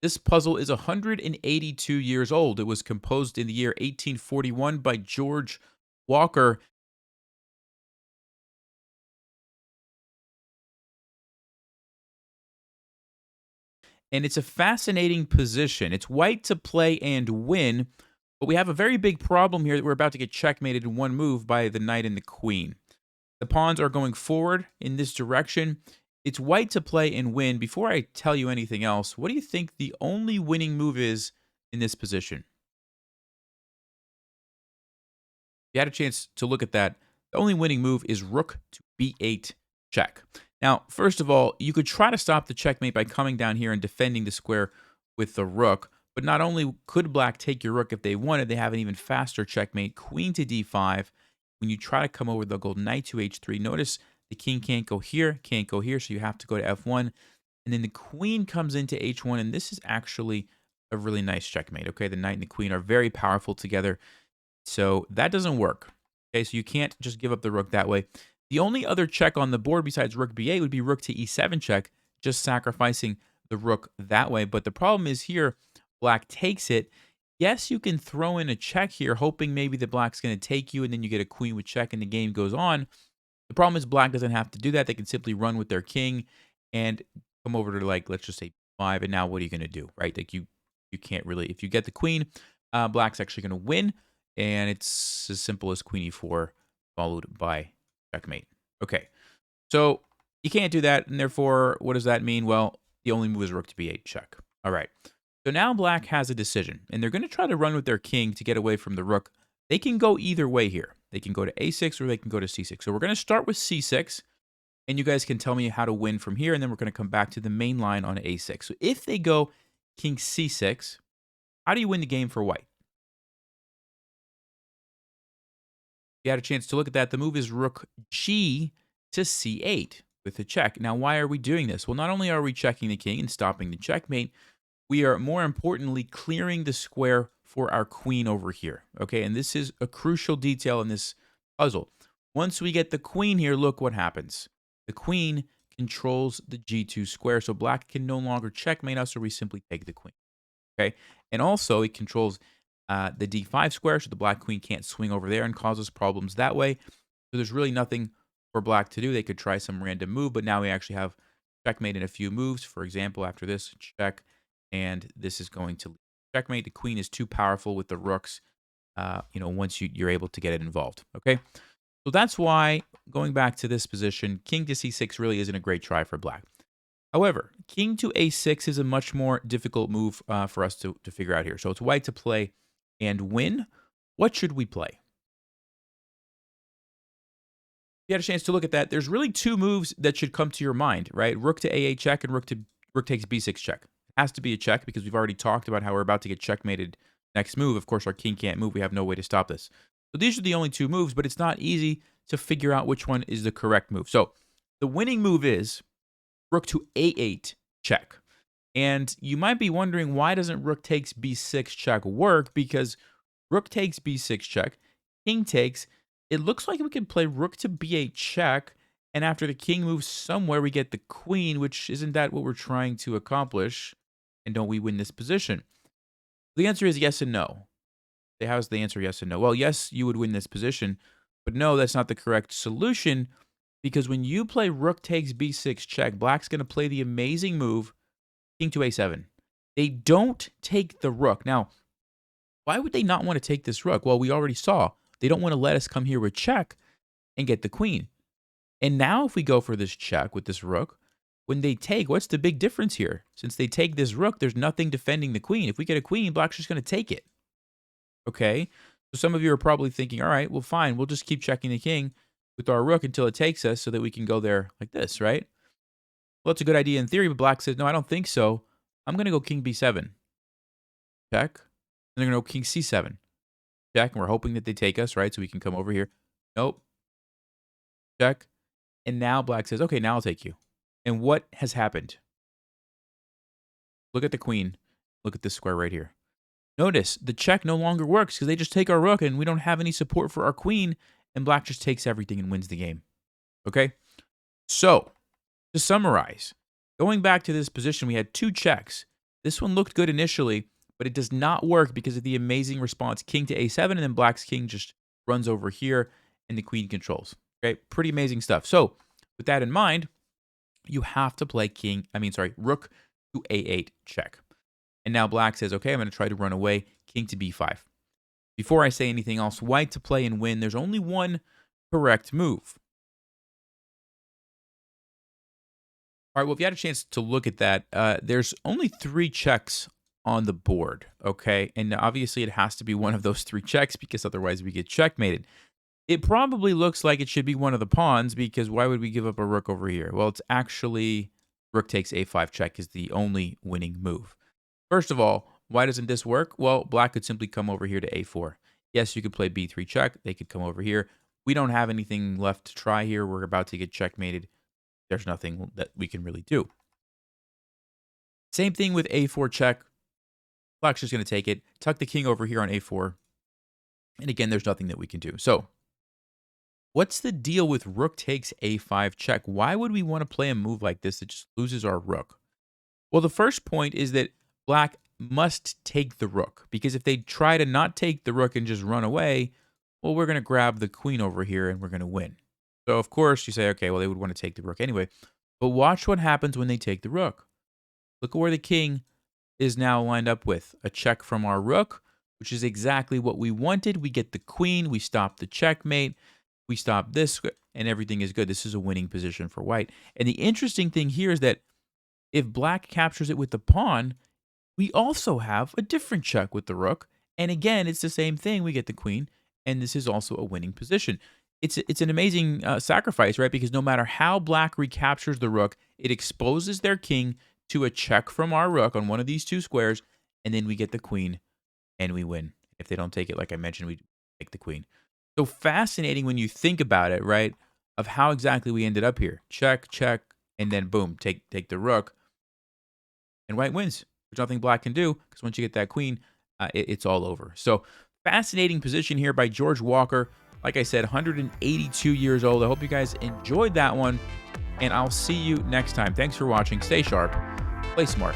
This puzzle is 182 years old. It was composed in the year 1841 by George Walker. And it's a fascinating position. It's white to play and win, but we have a very big problem here that we're about to get checkmated in one move by the knight and the queen. The pawns are going forward in this direction. It's white to play and win. Before I tell you anything else, what do you think the only winning move is in this position? If you had a chance to look at that, the only winning move is rook to b8 check. Now, first of all, you could try to stop the checkmate by coming down here and defending the square with the rook. But not only could black take your rook if they wanted, they have an even faster checkmate, queen to d5. When you try to come over, they'll go knight to h3. Notice the king can't go here, so you have to go to f1. And then the queen comes into h1, and this is actually a really nice checkmate. Okay, the knight and the queen are very powerful together. So that doesn't work. Okay, so you can't just give up the rook that way. The only other check on the board besides rook b8 would be rook to e7 check, just sacrificing the rook that way. But the problem is here, black takes it. Yes, you can throw in a check here, hoping maybe that black's going to take you, and then you get a queen with check, and the game goes on. The problem is black doesn't have to do that. They can simply run with their king and come over to, like, let's just say 5, and now what are you going to do, right? Like, you can't really, if you get the queen, black's actually going to win. And it's as simple as queen e4 followed by checkmate. Okay, so you can't do that, and therefore, what does that mean? Well, the only move is rook to b8 check. All right, so now black has a decision, and they're going to try to run with their king to get away from the rook. They can go either way here. They can go to a6 or they can go to c6. So we're going to start with c6, and you guys can tell me how to win from here, and then we're going to come back to the main line on a6. So if they go king c6, how do you win the game for white? You had a chance to look at that. The move is rook g to c8 with a check. Now, why are we doing this? Well, not only are we checking the king and stopping the checkmate, we are more importantly clearing the square for our queen over here. Okay, and this is a crucial detail in this puzzle. Once we get the queen here, look what happens. The queen controls the g2 square, so black can no longer checkmate us, or we simply take the queen. Okay, and also it controls the d5 square, so the black queen can't swing over there and causes problems that way. So there's really nothing for black to do. They could try some random move, but now we actually have checkmate in a few moves. For example, after this, check, and this is going to checkmate. The queen is too powerful with the rooks, once you're able to get it involved. Okay, so that's why, going back to this position, king to c6 really isn't a great try for black. However, king to a6 is a much more difficult move for us to figure out here. So it's white to play and win. What should we play? If you had a chance to look at that, there's really two moves that should come to your mind, right? Rook to a8 check and rook takes b6 check. It has to be a check because we've already talked about how we're about to get checkmated next move. Of course, our king can't move. We have no way to stop this. So these are the only two moves, but it's not easy to figure out which one is the correct move. So the winning move is rook to a8 check. And you might be wondering, why doesn't rook takes b6 check work? Because rook takes b6 check, king takes. It looks like we can play rook to b8 check, and after the king moves somewhere, we get the queen, which isn't that what we're trying to accomplish? And don't we win this position? The answer is yes and no. How's the answer yes and no? Well, yes, you would win this position, but no, that's not the correct solution, because when you play rook takes b6 check, black's going to play the amazing move king to a7. They don't take the rook. Now, why would they not want to take this rook? Well, we already saw they don't want to let us come here with check and get the queen. And now if we go for this check with this rook, when they take, what's the big difference here? Since they take this rook, there's nothing defending the queen. If we get a queen, black's just going to take it. Okay? So some of you are probably thinking, all right, well, fine. We'll just keep checking the king with our rook until it takes us so that we can go there like this, right? Well, it's a good idea in theory, but black says, no, I don't think so. I'm going to go king b7. Check. And they're going to go king c7. Check. And we're hoping that they take us, right? So we can come over here. Nope. Check. And now black says, okay, now I'll take you. And what has happened? Look at the queen. Look at this square right here. Notice the check no longer works because they just take our rook and we don't have any support for our queen. And black just takes everything and wins the game. Okay? So, to summarize, going back to this position, we had two checks. This one looked good initially, but it does not work because of the amazing response king to a7, and then black's king just runs over here, and the queen controls. Okay, pretty amazing stuff. So with that in mind, you have to play rook to a8 check. And now black says, okay, I'm going to try to run away, king to b5. Before I say anything else, white to play and win, there's only one correct move. All right, well, if you had a chance to look at that, there's only 3 checks on the board, okay? And obviously it has to be one of those 3 checks because otherwise we get checkmated. It probably looks like it should be one of the pawns because why would we give up a rook over here? Well, it's actually rook takes a5 check is the only winning move. First of all, why doesn't this work? Well, black could simply come over here to a4. Yes, you could play b3 check. They could come over here. We don't have anything left to try here. We're about to get checkmated. There's nothing that we can really do. Same thing with a4 check. Black's just going to take it. Tuck the king over here on a4. And again, there's nothing that we can do. So what's the deal with rook takes a5 check? Why would we want to play a move like this that just loses our rook? Well, the first point is that black must take the rook, because if they try to not take the rook and just run away, well, we're going to grab the queen over here and we're going to win. So, of course, you say, okay, well, they would want to take the rook anyway. But watch what happens when they take the rook. Look at where the king is now lined up with. A check from our rook, which is exactly what we wanted. We get the queen. We stop the checkmate. We stop this, and everything is good. This is a winning position for white. And the interesting thing here is that if black captures it with the pawn, we also have a different check with the rook. And again, it's the same thing. We get the queen, and this is also a winning position. It's an amazing sacrifice, right? Because no matter how black recaptures the rook, it exposes their king to a check from our rook on one of these 2 squares, and then we get the queen, and we win. If they don't take it, like I mentioned, we take the queen. So fascinating when you think about it, right? Of how exactly we ended up here. Check, check, and then boom, take the rook. And white wins. There's nothing black can do because once you get that queen, it's all over. So fascinating position here by George Walker. Like I said, 182 years old. I hope you guys enjoyed that one, and I'll see you next time. Thanks for watching. Stay sharp. Play smart.